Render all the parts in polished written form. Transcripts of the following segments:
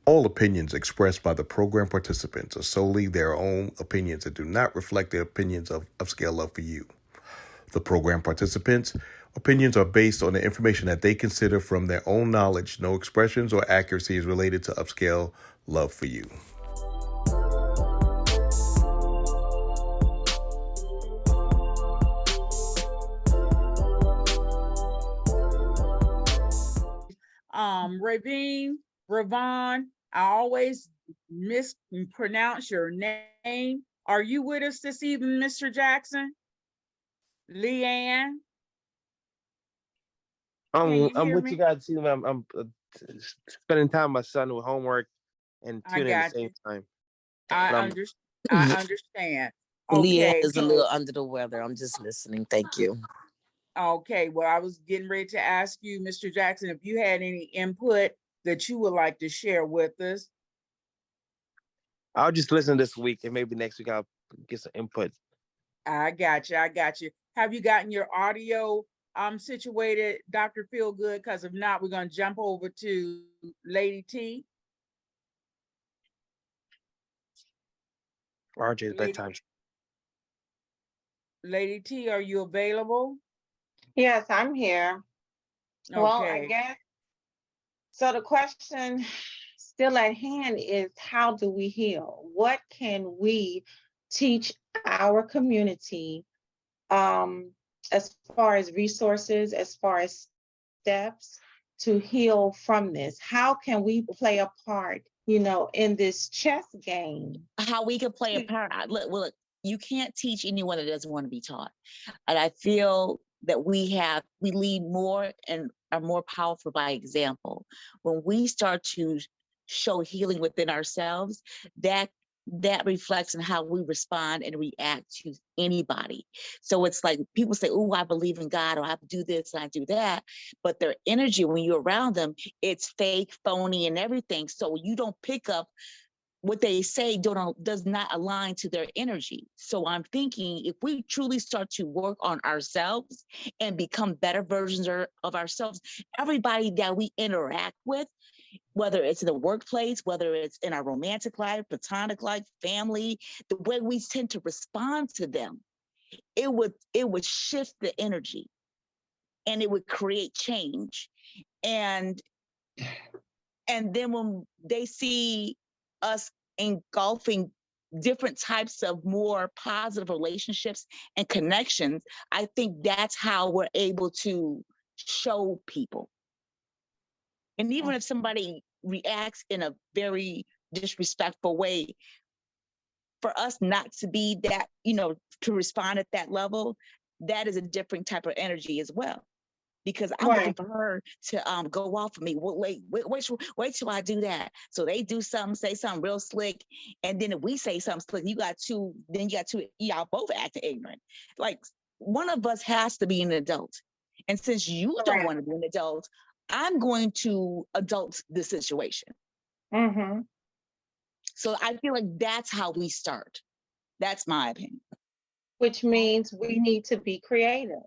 All opinions expressed by the program participants are solely their own opinions and do not reflect the opinions of Upscale Love for You. The program participants' opinions are based on the information that they consider from their own knowledge. No expressions or accuracy is related to Upscale Love for You. Ravon, I always mispronounce your name. Are you with us this evening, Mr. Jackson? Leanne? I'm with you guys. I'm spending time with my son with homework and tuning in at the same time. I understand. Leanne Okay. is a little under the weather. I'm just listening. Thank you. Okay. Well, I was getting ready to ask you, Mr. Jackson, if you had any input that you would like to share with us. I'll just listen this week, and maybe next week I'll get some input. I got you. Have you gotten your audio situated, Dr. Feelgood? Because if not, we're going to jump over to Lady T. RJ's bedtime. Lady T, are you available? Yes, I'm here. Okay. Well, I guess, so the question still at hand is, how do we heal? What can we teach our community as far as resources, as far as steps to heal from this? How can we play a part, in this chess game? How we can play a part? Look, you can't teach anyone that doesn't want to be taught. And I feel that we lead more and are more powerful by example. When we start to show healing within ourselves, that reflects on how we respond and react to anybody. So it's like people say, oh, I believe in God, or I do this and I do that. But their energy, when you're around them, it's fake, phony, and everything. So you don't pick up what they say does not align to their energy. So I'm thinking, if we truly start to work on ourselves and become better versions of ourselves, everybody that we interact with, whether it's in the workplace, whether it's in our romantic life, platonic life, family, the way we tend to respond to them, it would shift the energy and it would create change. And then when they see us engulfing different types of more positive relationships and connections, I think that's how we're able to show people. And even if somebody reacts in a very disrespectful way, for us not to be that, to respond at that level, that is a different type of energy as well. Because I'm looking for her to go off of me. Well, wait till I do that. So they do something, say something real slick, and then if we say something slick, y'all both acting ignorant. Like, one of us has to be an adult. And since you don't want to be an adult, I'm going to adult the situation. Mm-hmm. So I feel like that's how we start. That's my opinion. Which means we need to be creative.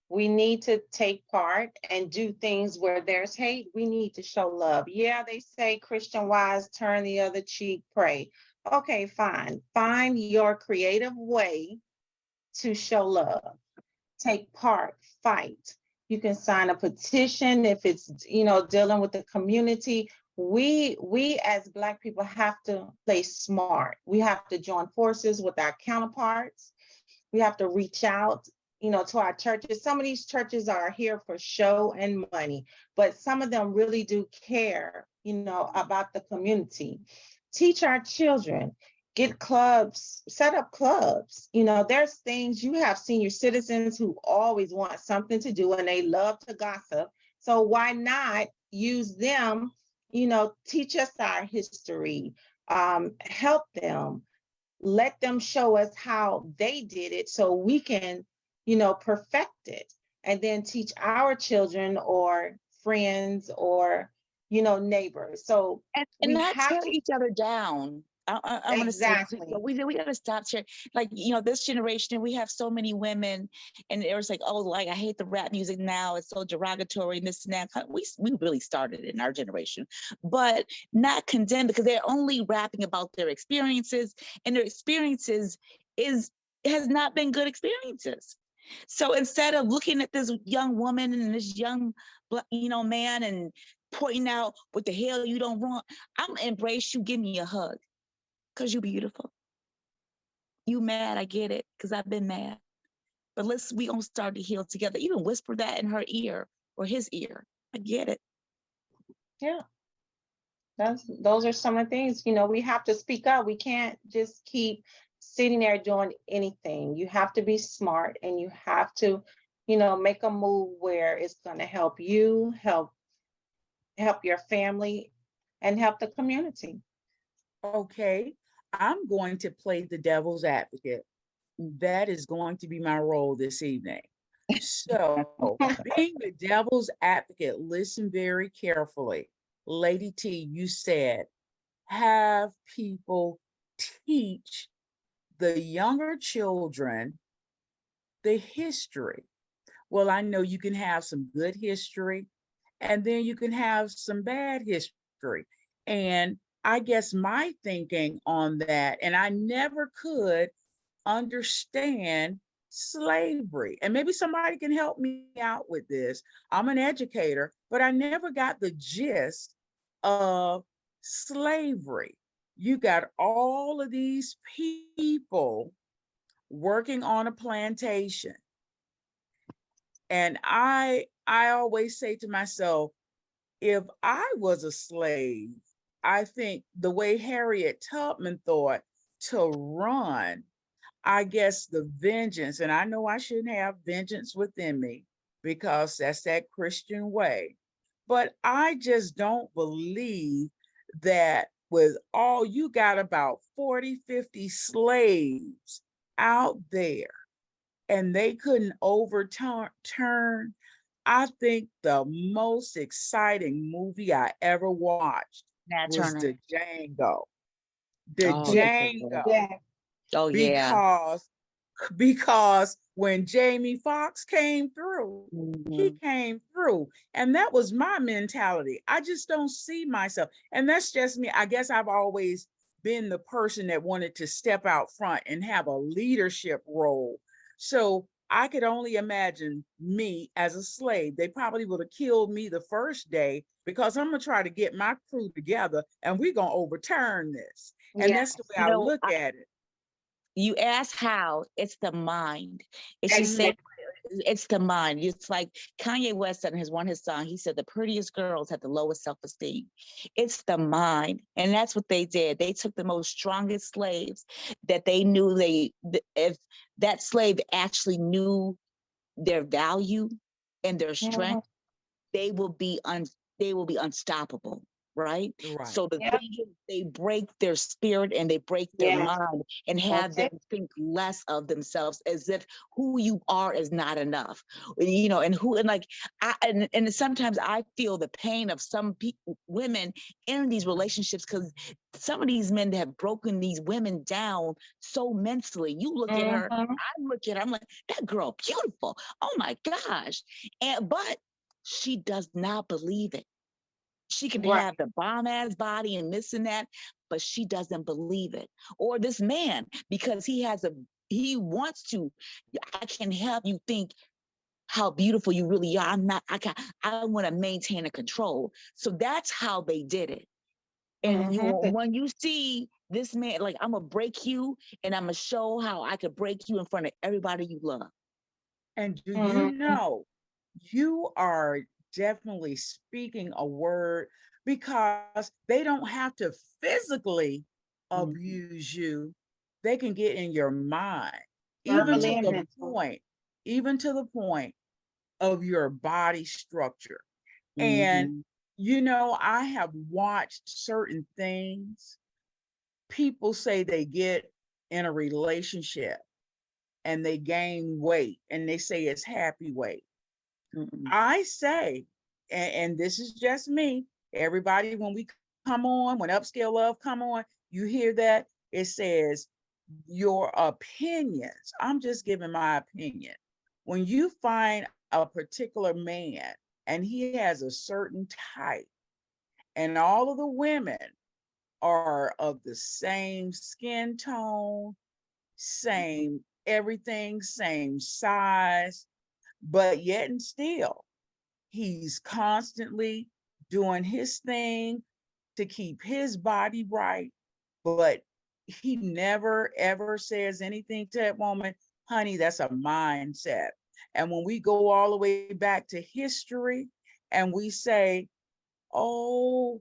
We need to take part and do things where there's hate. We need to show love. Yeah, they say Christian wise, turn the other cheek, pray. Okay, fine. Find your creative way to show love. Take part, fight. You can sign a petition if it's, dealing with the community. We as Black people have to play smart. We have to join forces with our counterparts. We have to reach out, to our churches. Some of these churches are here for show and money, but some of them really do care, about the community. Teach our children, get clubs, set up clubs. There's things, you have senior citizens who always want something to do and they love to gossip. So why not use them, teach us our history, help them, let them show us how they did it so we can, perfect it, and then teach our children or friends or, neighbors. So and not tear each other down I'm going to say, Exactly. we got to stop sharing. Like, this generation, we have so many women, and it was like, oh, like, I hate the rap music now. It's so derogatory and this and that. We really started in our generation, but not condemned, because they're only rapping about their experiences, and their experiences has not been good experiences. So instead of looking at this young woman and this young, man, and pointing out what the hell you don't want, I'm gonna embrace you. Give me a hug. Because you're beautiful. You mad, I get it, because I've been mad. But we gonna start to heal together. Even whisper that in her ear or his ear. I get it. Yeah. Those are some of the things, we have to speak up. We can't just keep sitting there doing anything. You have to be smart, and you have to, make a move where it's going to help you, help your family, and help the community. Okay, I'm going to play the devil's advocate. That is going to be my role this evening. So, being the devil's advocate, listen very carefully. Lady T, you said, have people teach the younger children the history. Well, I know you can have some good history, and then you can have some bad history. And I guess my thinking on that, and I never could understand slavery. And maybe somebody can help me out with this. I'm an educator, but I never got the gist of slavery. You got all of these people working on a plantation. And I always say to myself, if I was a slave, I think the way Harriet Tubman thought, to run, I guess the vengeance, and I know I shouldn't have vengeance within me because that's that Christian way, but I just don't believe that with all, you got about 40, 50 slaves out there, and they couldn't overturn. I think the most exciting movie I ever watched Nat was Turner. the Django. The Oh, Yeah. that's so good. Django. Yeah. Oh, yeah. Because when Jamie Foxx came through, he Mhm. came through. And that was my mentality. I just don't see myself. And that's just me. I guess I've always been the person that wanted to step out front and have a leadership role. So I could only imagine me as a slave. They probably would have killed me the first day, because I'm going to try to get my crew together and we're going to overturn this. And Yeah. that's the way I look at it. You ask how, it's the mind. It's just Exactly. say it's the mind. It's like Kanye West said in one of his songs, he said the prettiest girls have the lowest self-esteem. It's the mind. And that's what they did. They took the most strongest slaves that they knew if that slave actually knew their value and their Mhm. strength, they will be unstoppable, right? Right. So the Yeah. thing is, they break their spirit and they break their Yeah. mind and have That's them it. think less of themselves, as if who you are is not enough. And like and sometimes I feel the pain of some women in these relationships, because some of these men have broken these women down so mentally. You look at her, Mhm. I look at her, I'm like, that girl beautiful. Oh my gosh. But she does not believe it. She can Right. have the bomb ass body and this and that, but she doesn't believe it. Or this man, because he wants to, I can help you think how beautiful you really are. I want to maintain a control. So that's how they did it. And Mhm. when you see this man, like, I'm gonna break you, and I'm gonna show how I could break you in front of everybody you love. And do you Mhm. know, you are definitely speaking a word, because they don't have to physically Mhm. abuse you. They can get in your mind, even Verbally to and the Mhm. mentally. point, even to the point of your body structure. And, Mhm. I have watched certain things. People say they get in a relationship and they gain weight and they say it's happy weight. Mhm. I say, and this is just me, everybody, when we come on, when Upscale Love come on, You hear that? It says your opinions. I'm just giving my opinion. When you find a particular man and he has a certain type, and all of the women are of the same skin tone, same everything, same size, but yet and still, he's constantly doing his thing to keep his body right, but he never ever says anything to that woman. Honey, that's a mindset. And when we go all the way back to history and we say, oh,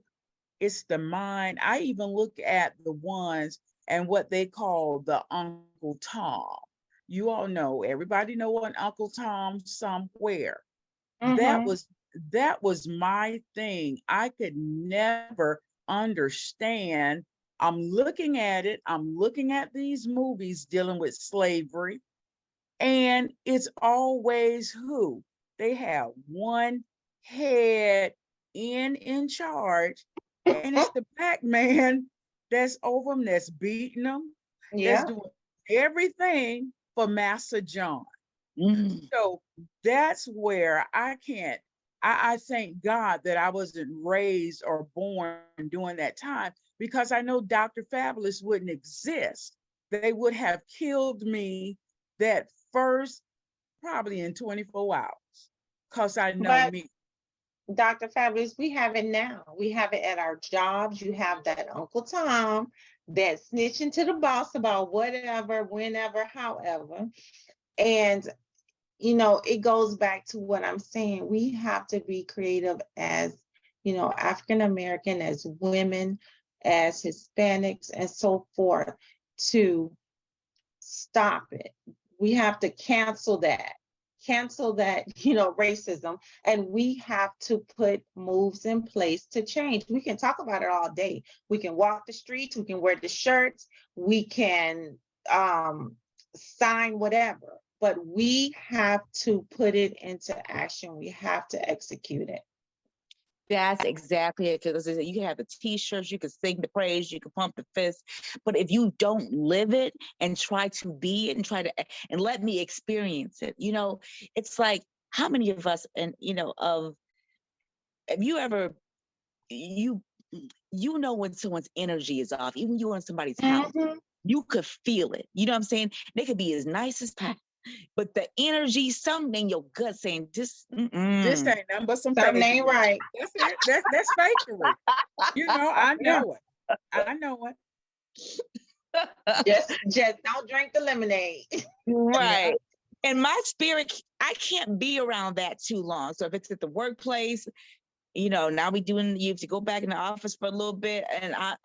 it's the mind. I even look at the ones and what they call the Uncle Tom. You all know, everybody know an Uncle Tom somewhere. That was my thing. I could never understand. I'm looking at it. I'm looking at these movies dealing with slavery, and it's always who? They have one head in charge, and it's the black man that's over them, that's beating them, that's doing everything for Master John. So that's where I can't, I thank God that I wasn't raised or born during that time, because I know Dr. Fabulous wouldn't exist. They would have killed me that first, probably in 24 hours, because I know me. Dr. Fabulous, we have it now. We have it at our jobs. You have that Uncle Tom that's snitching to the boss about whatever, whenever, however. And, you know, it goes back to what I'm saying. We have to be creative as, you know, African American, as women, as Hispanics, and so forth, to stop it. We have to cancel that, you know, racism, and we have to put moves in place to change. We can talk about it all day. We can walk the streets, we can wear the shirts, we can sign whatever, but we have to put it into action. We have to execute it. That's exactly it. Because you can have the t-shirts, you can sing the praise, you can pump the fist, but if you don't live it and try to be it and try to, and let me experience it, you know, it's like, how many of us, and you know, have you ever, you know, when someone's energy is off, even you in somebody's house, you could feel it. You know what I'm saying? They could be as nice as pie, but the energy, something in your gut saying, this ain't nothing but something ain't right. That's it. That's fakery. You know, I know it. I know it. Just don't drink the lemonade. Right. Yeah. And my spirit, I can't be around that too long. So if it's at the workplace, you know, now you have to go back in the office for a little bit, and I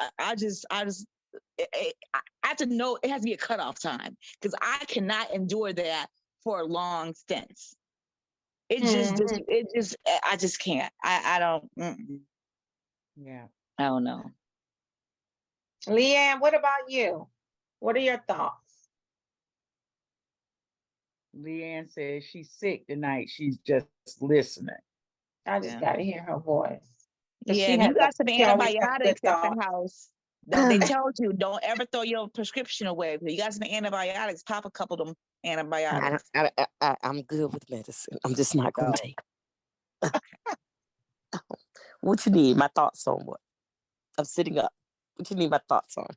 have to know it has to be a cutoff time, because I cannot endure that for long stints. I just can't. I don't. Yeah. I don't know. Leanne, what about you? What are your thoughts? Leanne says she's sick tonight. She's just listening. I just got to hear her voice. Yeah, you got some antibiotics at the house. They told you don't ever throw your prescription away. You got some antibiotics. Pop a couple of them antibiotics. I'm good with medicine. I'm just not going to take them. What you need? My thoughts on what? I'm sitting up. What you need my thoughts on?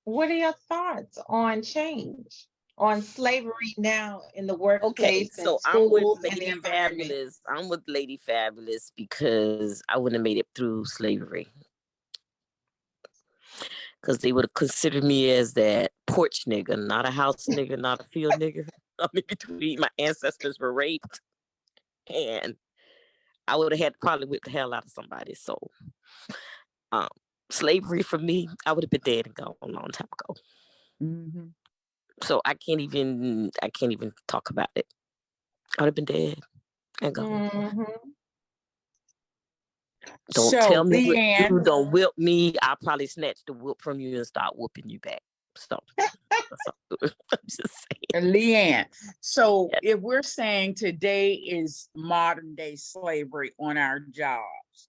What are your thoughts on change, on slavery now in the workplace? Okay, so I'm with Lady Fabulous. I'm with Lady Fabulous because I wouldn't have made it through slavery. Because they would have considered me as that porch nigga, not a house nigga, not a field nigga. I'm in between. My ancestors were raped, and I would have had to probably whip the hell out of somebody. So, slavery for me, I would have been dead and gone a long time ago. Mm-hmm. So I can't even talk about it. I would have been dead and gone. Mm-hmm. Don't tell me what to do. Don't whip me. I'll probably snatch the whip from you and start whooping you back. So I'm just saying. Leanne, so if we're saying today is modern day slavery on our jobs,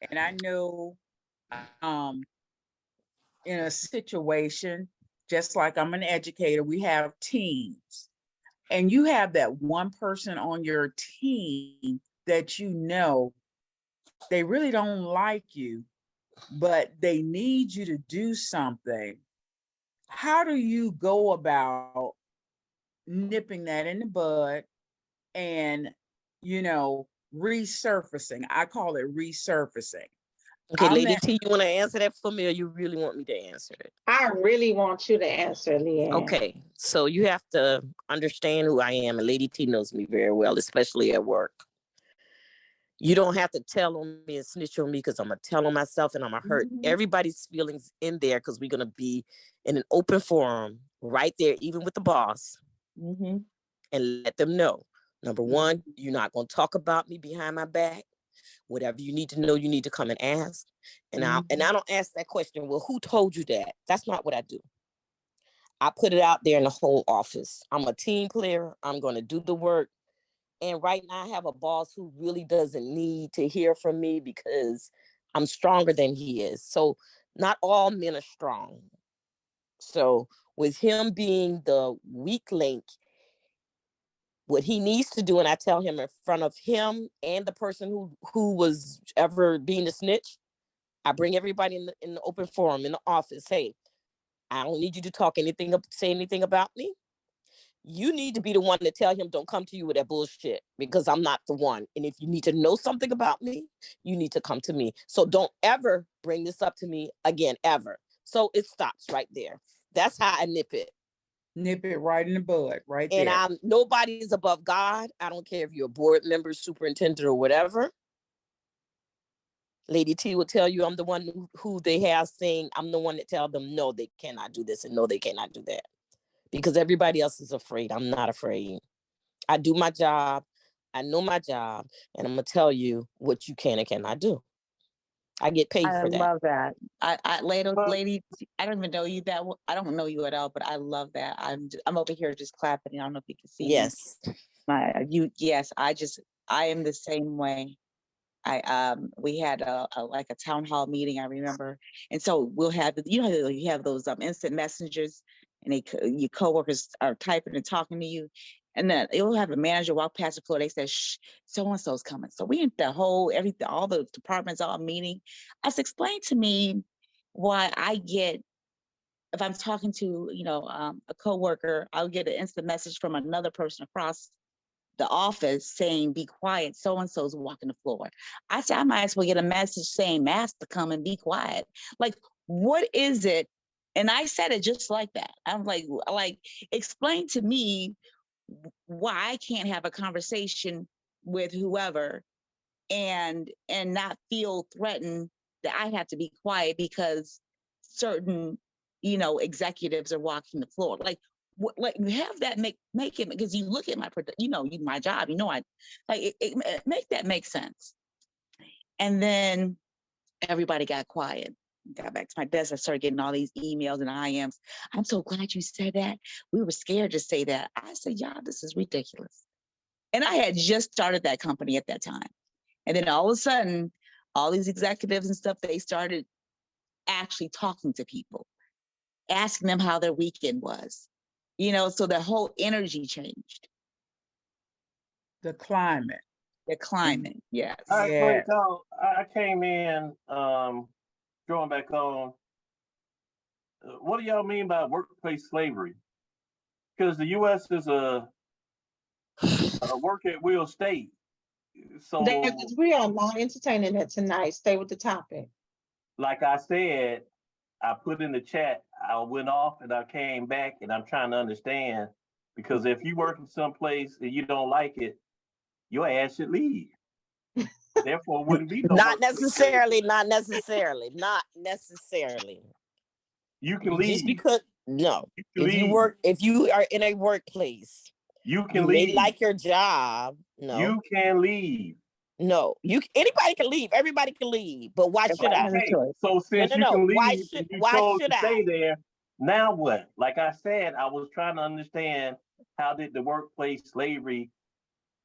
and I know in a situation, just like I'm an educator, we have teams, and you have that one person on your team that you know they really don't like you, but they need you to do something. How do you go about nipping that in the bud and, resurfacing? I call it resurfacing. Okay, Lady T, you want to answer that for me, or you really want me to answer it? I really want you to answer, Leanne. Okay, so you have to understand who I am, and Lady T knows me very well, especially at work. You don't have to tell on me and snitch on me, because I'm going to tell on myself, and I'm going to hurt everybody's feelings in there, because we're going to be in an open forum right there, even with the boss, and let them know. Number one, you're not going to talk about me behind my back. Whatever you need to know, you need to come and ask. And I don't ask that question, well, who told you that? That's not what I do. I put it out there in the whole office. I'm a team player. I'm going to do the work. And right now I have a boss who really doesn't need to hear from me, because I'm stronger than he is. So not all men are strong. So with him being the weak link, what he needs to do, and I tell him in front of him and the person who was ever being a snitch, I bring everybody in the open forum in the office. Hey, I don't need you to say anything about me. You need to be the one to tell him, don't come to you with that bullshit, because I'm not the one. And if you need to know something about me, you need to come to me. So don't ever bring this up to me again, ever. So it stops right there. That's how I nip it. Nip it right in the bud, right there. And nobody is above God. I don't care if you're a board member, superintendent, or whatever. Lady T will tell you I'm the one who they have saying, I'm the one that tell them, no, they cannot do this, and no, they cannot do that. Because everybody else is afraid. I'm not afraid. I do my job. I know my job. And I'm going to tell you what you can and cannot do. I get paid for that. I love that. Lady, I don't even know you that well. I don't know you at all, but I love that. I'm over here just clapping. I don't know if you can see yes. me. Yes, I am the same way. We had a town hall meeting, I remember. And so we'll have, you have those instant messengers, and your coworkers are typing and talking to you. And then it will have a manager walk past the floor. They say, shh, so-and-so's coming. So we in all the departments all meeting. I said, explain to me why I get, if I'm talking to, a coworker, I'll get an instant message from another person across the office saying, be quiet, so-and-so's walking the floor. I said, I might as well get a message saying, master, come and be quiet. Like, what is it? And I said it just like that. I'm like, explain to me why I can't have a conversation with whoever and not feel threatened that I have to be quiet because certain, executives are walking the floor. Like have that make it, because you look at my job, make that make sense. And then everybody got quiet. Got back to my desk. I started getting all these emails and IMs. I'm so glad you said that. We were scared to say that. I said, y'all, this is ridiculous. And I had just started that company at that time. And then all of a sudden, all these executives and stuff, they started actually talking to people, asking them how their weekend was. So the whole energy changed. The climate. Yes. All right, wait, so I came in, going back on. What do y'all mean by workplace slavery? Because the U.S. is a work at will state. So we are not entertaining it tonight. Stay with the topic. Like I said, I put in the chat, I went off and I came back, and I'm trying to understand, because if you work in some place and you don't like it, your ass should leave. Therefore, it wouldn't be no not necessarily. You can leave. Just because if you are in a workplace, you can leave. May like your job. No, you can leave. No, anybody can leave. Everybody can leave. But why should I? Okay, so since you can leave, why should I stay there? Now what? Like I said, I was trying to understand, how did the workplace slavery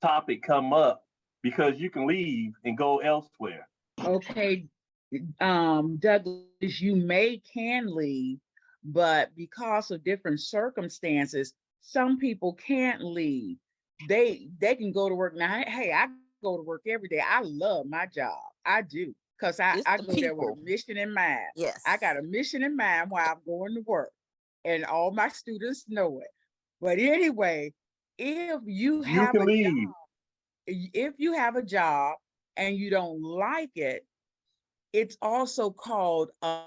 topic come up? Because you can leave and go elsewhere. Okay, Douglas, you can leave, but because of different circumstances, some people can't leave. They can go to work now. Hey, I go to work every day. I love my job. I do. Because I It's the go there with people. a mission in mind. Yes. I got a mission in mind while I'm going to work. And all my students know it. But anyway, if you have can a leave. job, if you have a job and you don't like it, it's also called a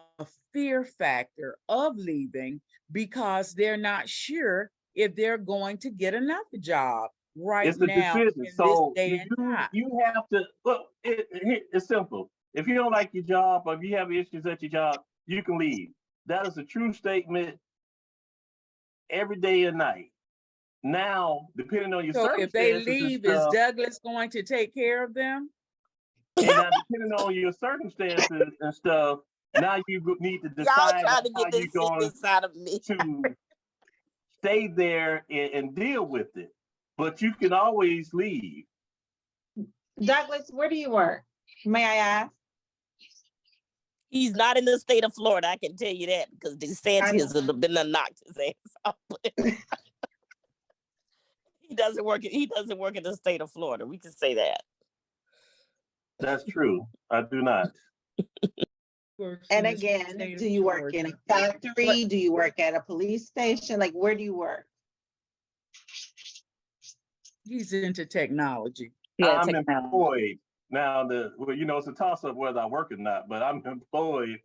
fear factor of leaving because they're not sure if they're going to get another job right It's a now decision. in this So day and time. you have to look. It's simple. If you don't like your job or if you have issues at your job, you can leave. That is a true statement every day and night. Now, depending on your So if they circumstances and leave, is stuff, Douglas going to take care of them? and now depending on your circumstances and stuff, now you need to Y'all decide trying to how get you're this going sickness out of me. to stay there and deal with it. But you can always leave. Douglas, where do you work? May I ask? He's not in the state of Florida, I can tell you that, because DeSantis has been knocked his ass off. He doesn't work in the state of Florida. We can say that. That's true. I do not. And again, do you work in a factory? Do you work at a police station? Like, where do you work? He's into technology. Yeah, I'm technology. employed. Now, it's a toss-up whether I work or not, but I'm employed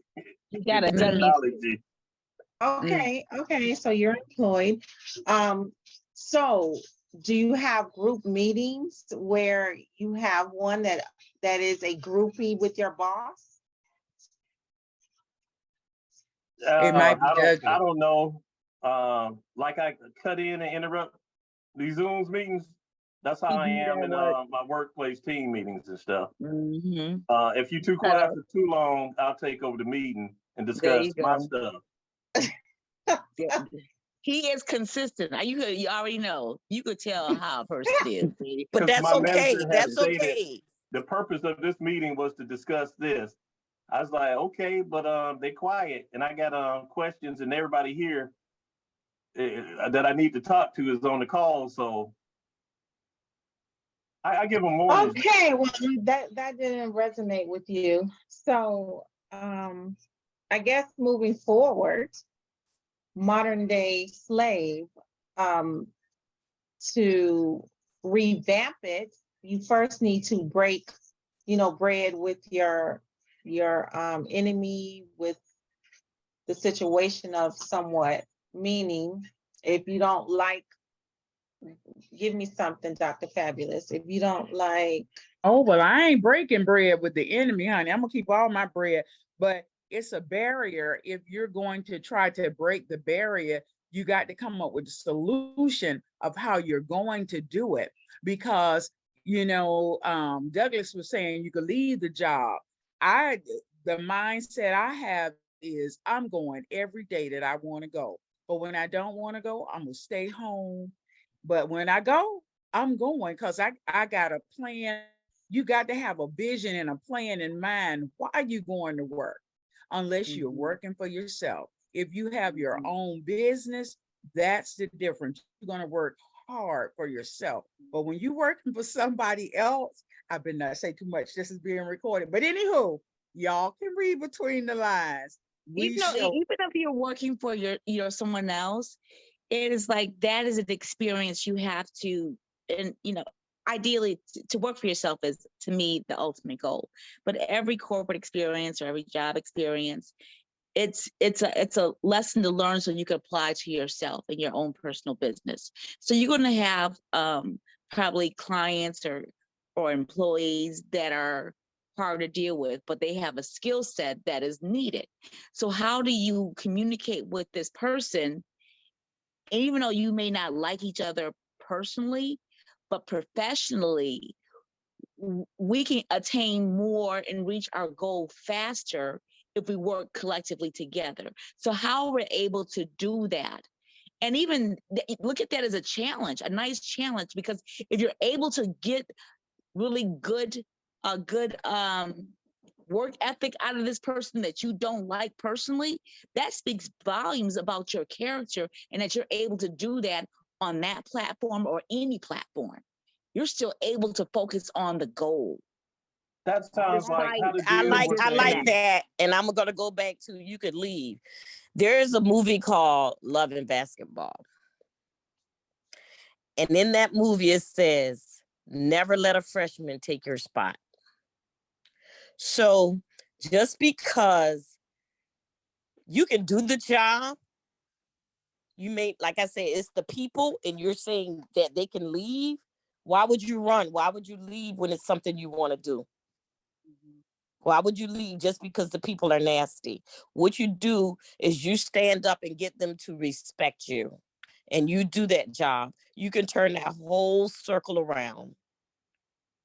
You got a in W. technology. Okay, so you're employed. So do you have group meetings where you have one that is a groupie with your boss? It might be I don't know. Like I cut in and interrupt these Zooms meetings. That's how I am in my workplace team meetings and stuff. Mm-hmm. If you're too quiet for too long, I'll take over the meeting and discuss my stuff. He is consistent. You already know. You could tell how a person is. But that's okay. That's okay. The purpose of this meeting was to discuss this. I was like, okay, but they quiet, and I got questions, and everybody here that I need to talk to is on the call, so I give them more. Okay, well, that didn't resonate with you. So I guess moving forward, modern day slave, to revamp it, you first need to break, bread with your enemy, with the situation of somewhat. Meaning, if you don't like, give me something, Dr. Fabulous. If you don't like, oh, well, I ain't breaking bread with the enemy, honey. I'm gonna keep all my bread, but it's a barrier. If you're going to try to break the barrier, you got to come up with a solution of how you're going to do it. Because Douglas was saying you could leave the job. The mindset I have is I'm going every day that I want to go. But when I don't want to go, I'm gonna stay home. But when I go, I'm going because I got a plan. You got to have a vision and a plan in mind. Why are you going to work? Unless you're working for yourself. If you have your own business, that's the difference. You're going to work hard for yourself. But when you're working for somebody else, I better not say too much. This is being recorded. But anywho, y'all can read between the lines. Even if you're working for someone else, it is like that is an experience you have to, and ideally to work for yourself is, to me, the ultimate goal. But every corporate experience or every job experience, it's a lesson to learn so you can apply to yourself in your own personal business. So you're going to have probably clients or employees that are hard to deal with, but they have a skill set that is needed. So how do you communicate with this person? And even though you may not like each other personally, but professionally, we can attain more and reach our goal faster if we work collectively together. So how we're able to do that, and even look at that as a challenge, a nice challenge, because if you're able to get really good work ethic out of this person that you don't like personally, that speaks volumes about your character and that you're able to do that on that platform or any platform. You're still able to focus on the goal. That sounds like how to I deal like with that, and I'm gonna go back to you could leave. There is a movie called Love and Basketball, and in that movie it says, "Never let a freshman take your spot." So just because you can do the job, you may, like I said, it's the people, and you're saying that they can leave. Why would you run? Why would you leave when it's something you want to do? Why would you leave just because the people are nasty? What you do is you stand up and get them to respect you, and you do that job. You can turn that whole circle around.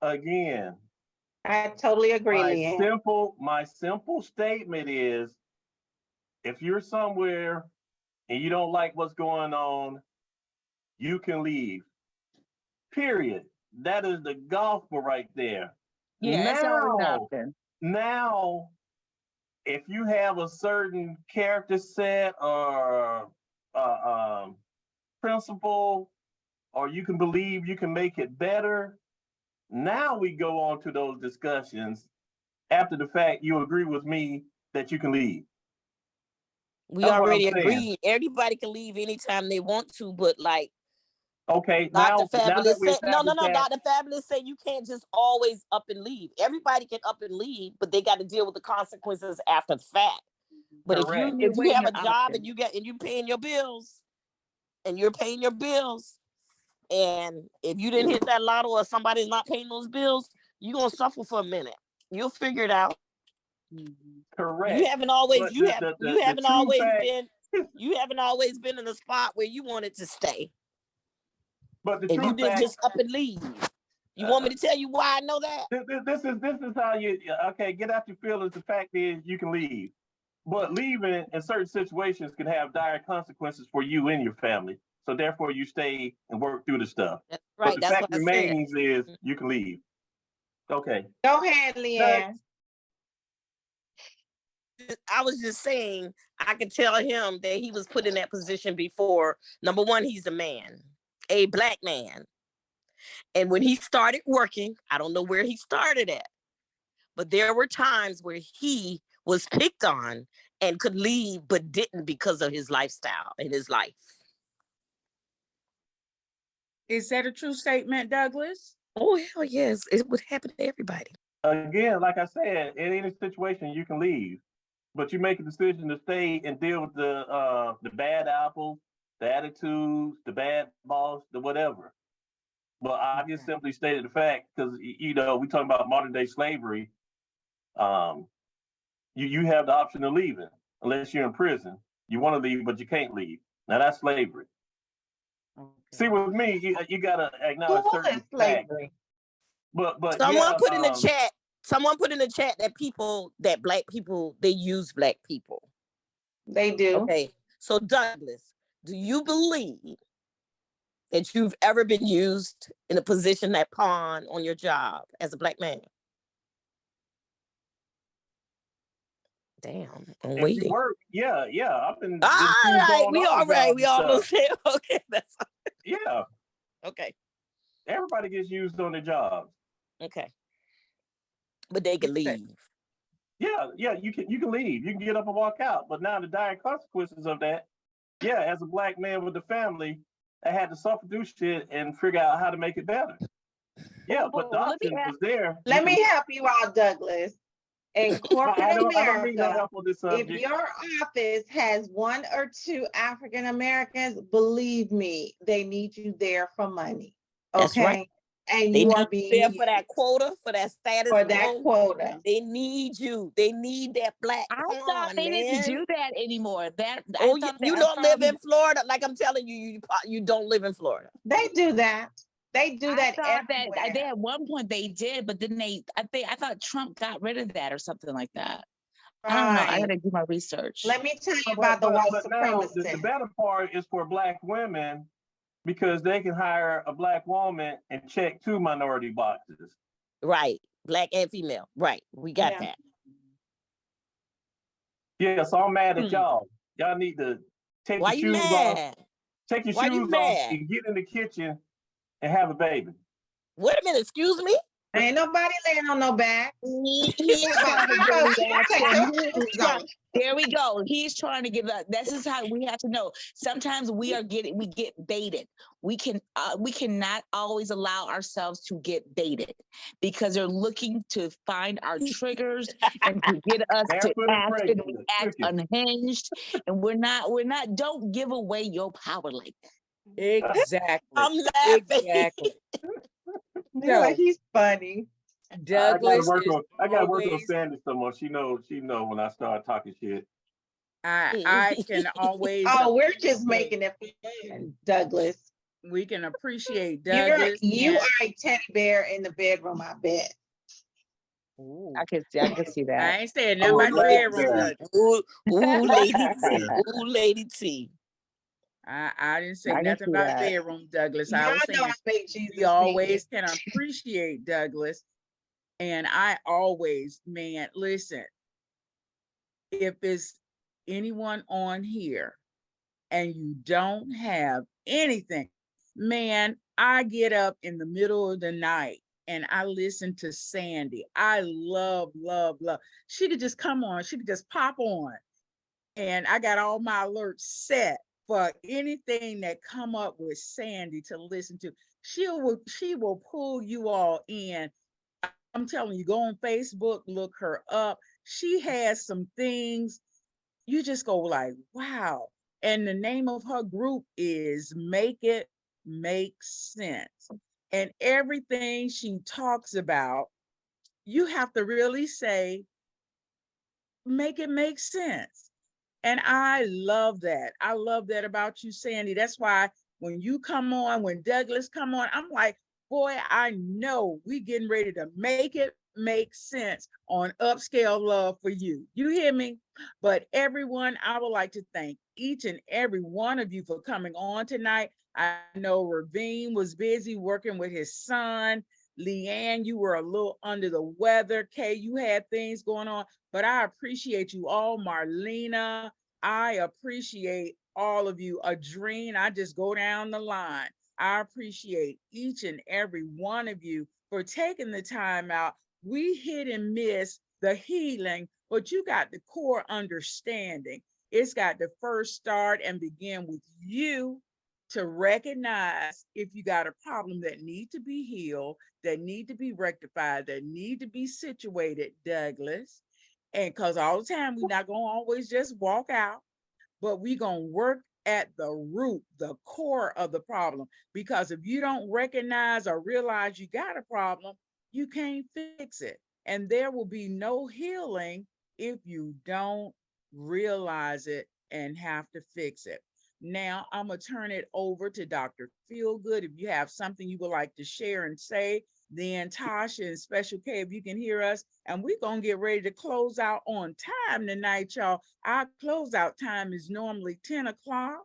Again, I totally agree, Leanne. My simple statement is, if you're somewhere and you don't like what's going on, you can leave. Period. That is the gospel right there. Yeah, that's always an option. Now, if you have a certain character set or principle, or you can believe you can make it better, now we go on to those discussions after the fact. You agree with me that you can leave. We already agreed. Everybody can leave anytime they want to, but like, okay, Dr. Fabulous said, no. Dr. Fabulous said you can't just always up and leave. Everybody can up and leave, but they got to deal with the consequences after the fact. But if you have a job and you're paying your bills, and you're paying your bills, and if you didn't hit that lotto or somebody's not paying those bills, you're gonna suffer for a minute. You'll figure it out. Correct. You haven't always been in a spot where you wanted to stay. But the and you didn't just up and leave. You want me to tell you why I know that? This is how you get out your feelings. The fact is you can leave. But leaving in certain situations can have dire consequences for you and your family. So therefore you stay and work through the stuff. That's right. But the fact remains is you can leave. Okay. Go ahead, Leanne. I was just saying, I could tell him that he was put in that position before. Number one, he's a man, a Black man. And when he started working, I don't know where he started at, but there were times where he was picked on and could leave, but didn't because of his lifestyle and his life. Is that a true statement, Douglas? Oh, hell yes. It would happen to everybody. Again, like I said, in any situation, you can leave. But you make a decision to stay and deal with the bad apples, the attitudes, the bad boss, the whatever. But I just simply stated the fact because we talking about modern day slavery. You have the option of leaving unless you're in prison. You want to leave, but you can't leave. Now that's slavery. Okay. See, with me, you gotta acknowledge certain slavery. But someone put in the chat. Someone put in the chat that Black people, they use Black people. They do. Okay. So Douglas, do you believe that you've ever been used in a position that pawn on your job as a Black man? Damn, I'm waiting. You work, yeah. I've been. All right, we all right. We all say okay. That's yeah. Okay. Everybody gets used on their jobs. Okay. But they can leave. Yeah, you can leave. You can get up and walk out. But now the dire consequences of that, as a Black man with a family, I had to suffer through shit and figure out how to make it better. Yeah, but the option was there. Let me help you out, Douglas. In corporate America, if your office has one or two African Americans, believe me, they need you there for money. Okay. That's right. And they you are being there for that quota, for that status. For that quota. They need you. They need that Black. I thought they didn't do that anymore. You don't live in Florida. Like I'm telling you, you don't live in Florida. They do that. They do that everywhere. They at one point they did, but then I thought Trump got rid of that or something like that. Right. I don't know. I gotta do my research. Let me tell you about the white supremacy. The better part is for Black women because they can hire a Black woman and check 2 minority boxes. Right. Black and female. Right. We got that. Yeah, so I'm mad at Hmm. y'all. Y'all need to take Why your you shoes off. mad? Take your Why you shoes off mad? and get in the kitchen and have a baby. Wait a minute, excuse me? Ain't nobody laying on no back. He is How trying to about get you take reaction. your He is shoes trying. off? There we go. He's trying to get that. This is how we have to know. Sometimes we get baited. We cannot always allow ourselves to get baited because they're looking to find our triggers and to get us to Barefoot and act and pregnant. react unhinged. And we're not. Don't give away your power like that. Exactly. I'm laughing. Exactly. You're like, So he's funny. Douglas is I gotta work on always, Sandy some more. She know when I start talking shit. I can always Oh, we're just appreciate, making it fun, Douglas. we can appreciate You Douglas. are And, a teddy bear in the bedroom, I bet. ooh, I can see that. I ain't saying I nothing would about the love bedroom, that. Douglas. Ooh, Lady T. Yeah. Ooh, Lady T. I didn't say I can nothing see about that. bedroom, Douglas. I Y'all was know I saying make we Jesus always sing. can appreciate Douglas. And I always, man, listen, if it's anyone on here and you don't have anything, man, I get up in the middle of the night and I listen to Sandy. I love, love, love. She could just come on, she could just pop on. And I got all my alerts set for anything that come up with Sandy to listen to. She will pull you all in. I'm telling you, go on Facebook, look her up. She has some things you just go like, wow. And the name of her group is Make It Make Sense. And everything she talks about, you have to really say, make it make sense. And I love that. I love that about you, Sandy. That's why when you come on, when Douglas come on, I'm like, boy, I know we getting ready to make it make sense on Upscale Love for You. You hear me? But everyone, I would like to thank each and every one of you for coming on tonight. I know Ravine was busy working with his son. Leanne, you were a little under the weather. Kay, you had things going on, but I appreciate you all. Marlena, I appreciate all of you. Adrene, I just go down the line. I appreciate each and every one of you for taking the time out. We hit and miss the healing, but you got the core understanding. It's got to first start and begin with you to recognize if you got a problem that need to be healed, that need to be rectified, that need to be situated, Douglas. And because all the time we're not going to always just walk out, but we're going to work at the root, the core of the problem. Because if you don't recognize or realize you got a problem, you can't fix it. And there will be no healing if you don't realize it and have to fix it. Now, I'm going to turn it over to Dr. Feelgood. If you have something you would like to share and say, then Tasha and Special K, if you can hear us, and we're going to get ready to close out on time tonight, y'all. Our closeout time is normally 10 o'clock,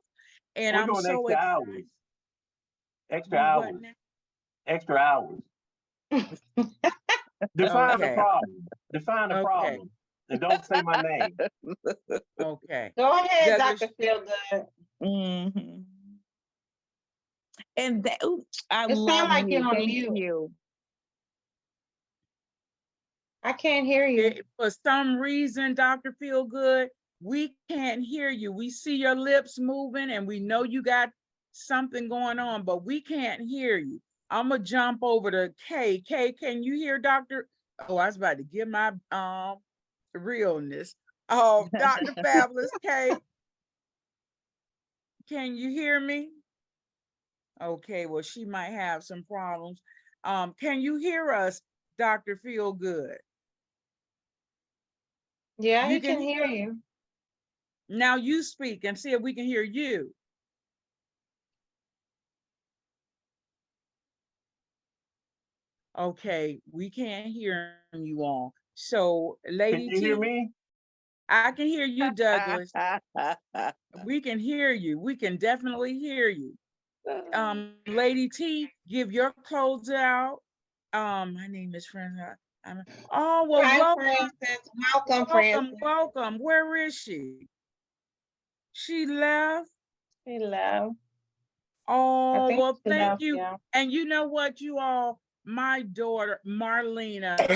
and We're I'm going so extra excited. hours. Extra Do what hours. now? Extra hours. Define the Okay, problem. Define the okay, problem. And don't say my name. okay. Go ahead, Douglas, Dr. Feelgood. Mhm. And that, ooh, I It sounds love like you. you're on Thank mute. you. I can't hear you. for some reason, Dr. Feelgood, we can't hear you. We see your lips moving, and we know you got something going on, but we can't hear you. I'm gonna jump over to Kay. Kay, can you hear Dr.? Oh, I was about to give my realness. Oh, Dr. Fabulous Kay, can you hear me? Okay, well, she might have some problems. Can you hear us, Dr. Feelgood? Yeah, You he can can hear hear us? you. Now you speak and see if we can hear you. Okay, we can't hear you all. So, Can Lady you hear T, me? I can hear you, Douglas. We can hear you. We can definitely hear you. Lady T, give your close out. My name is Friend. Oh, well, Hi, welcome, Francis. Welcome, welcome, Francis. welcome. Where is she? She left. Hello. I Oh, think well, she thank left, you. yeah. And you know what, you all, my daughter, Marlena,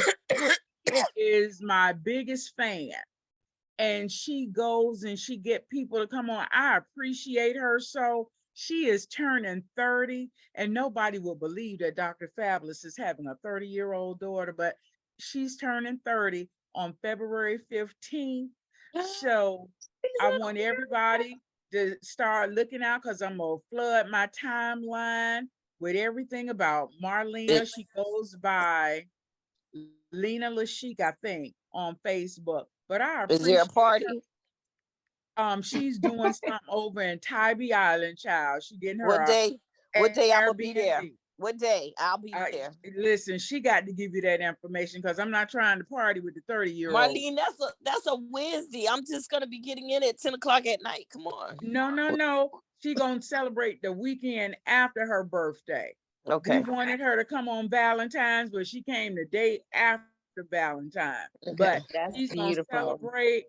is my biggest fan. And she goes and she get people to come on. I appreciate her so. She is turning 30, and nobody will believe that Dr. Fabulous is having a 30-year-old daughter, but she's turning 30 on February 15th. So I want everybody to start looking out because I'm gonna flood my timeline with everything about Marlena. She goes by Lena Lashik, I think, on Facebook. But I Is there a appreciate party? her. She's doing something over in Tybee Island, child. She getting What her day? a What day I'm gonna be there? Airbnb. What day? I'll be Uh, there. Listen, she got to give you that information because I'm not trying to party with the 30-year-old. Marlene, that's a Wednesday. I'm just gonna be getting in at 10 o'clock at night. Come on. No. She gonna celebrate the weekend after her birthday. We Okay. wanted her to come on Valentine's, but she came the day after Valentine's. Okay. But That's she's gonna beautiful. celebrate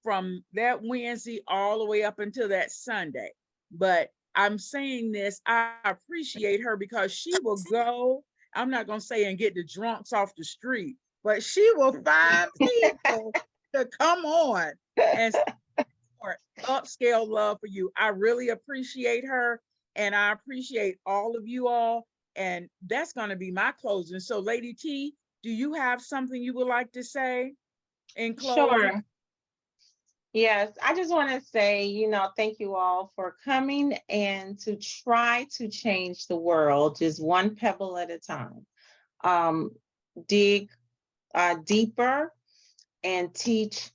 from that Wednesday all the way up until that Sunday. But I'm saying this, I appreciate her because she will go, I'm not gonna say and get the drunks off the street, but she will find people to come on and support upscale love for you. I really appreciate her, and I appreciate all of you all. And that's going to be my closing. So, Lady T, do you have something you would like to say in closing? Sure. Yes, I just want to say, thank you all for coming and to try to change the world just one pebble at a time. Dig deeper and teach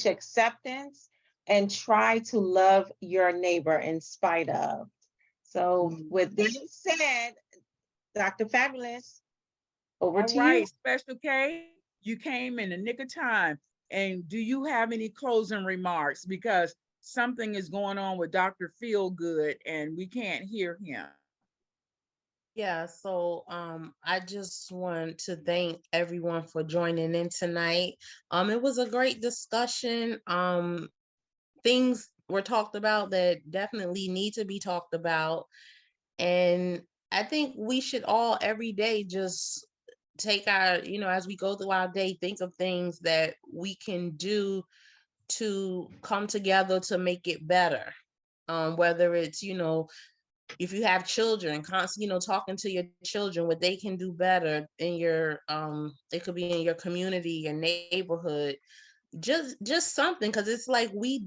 acceptance and try to love your neighbor in spite of. So with that said, Dr. Fabulous, over All to you. right, Special K, you came in the nick of time. And do you have any closing remarks? Because something is going on with Dr. Feelgood and we can't hear him. Yeah, so I just want to thank everyone for joining in tonight. It was a great discussion. Things were talked about that definitely need to be talked about. And I think we should all every day just take our, as we go through our day, think of things that we can do to come together to make it better. Whether it's, if you have children, constantly, talking to your children what they can do better in your it could be in your community, your neighborhood, just something, because it's like we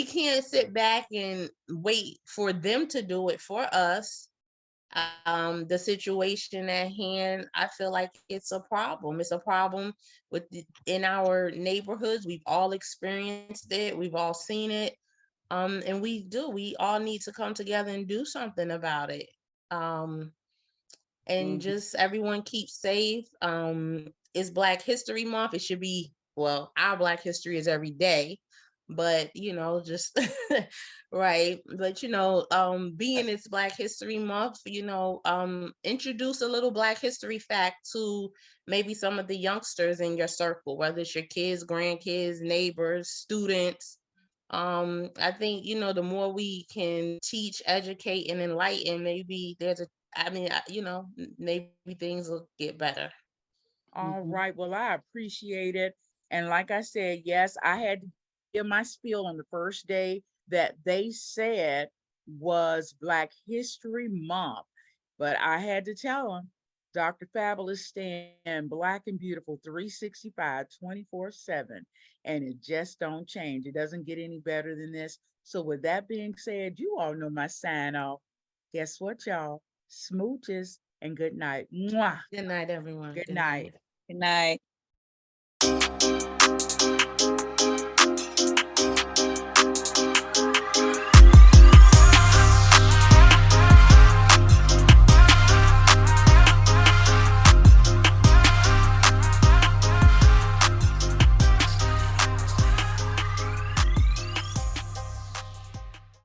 can't sit back and wait for them to do it for us. The situation at hand, I feel like it's a problem. It's a problem in our neighborhoods. We've all experienced it, we've all seen it. And we all need to come together and do something about it. And just everyone keep safe. It's Black History Month. It should be, well, our Black history is every day, but just right. But being it's Black History Month, introduce a little Black history fact to maybe some of the youngsters in your circle, whether it's your kids, grandkids, neighbors, students. I think the more we can teach, educate, and enlighten, maybe maybe things will get better. All right. Well, I appreciate it. And like I said, yes, I had to give my spiel on the first day that they said was Black History Month. But I had to tell them, Dr. Fabulous stand Black and beautiful 365, 24/7. And it just don't change. It doesn't get any better than this. So with that being said, you all know my sign off. Guess what, y'all? Smooches and good night. Mwah. Good night, everyone. Good Good night. night. Good night.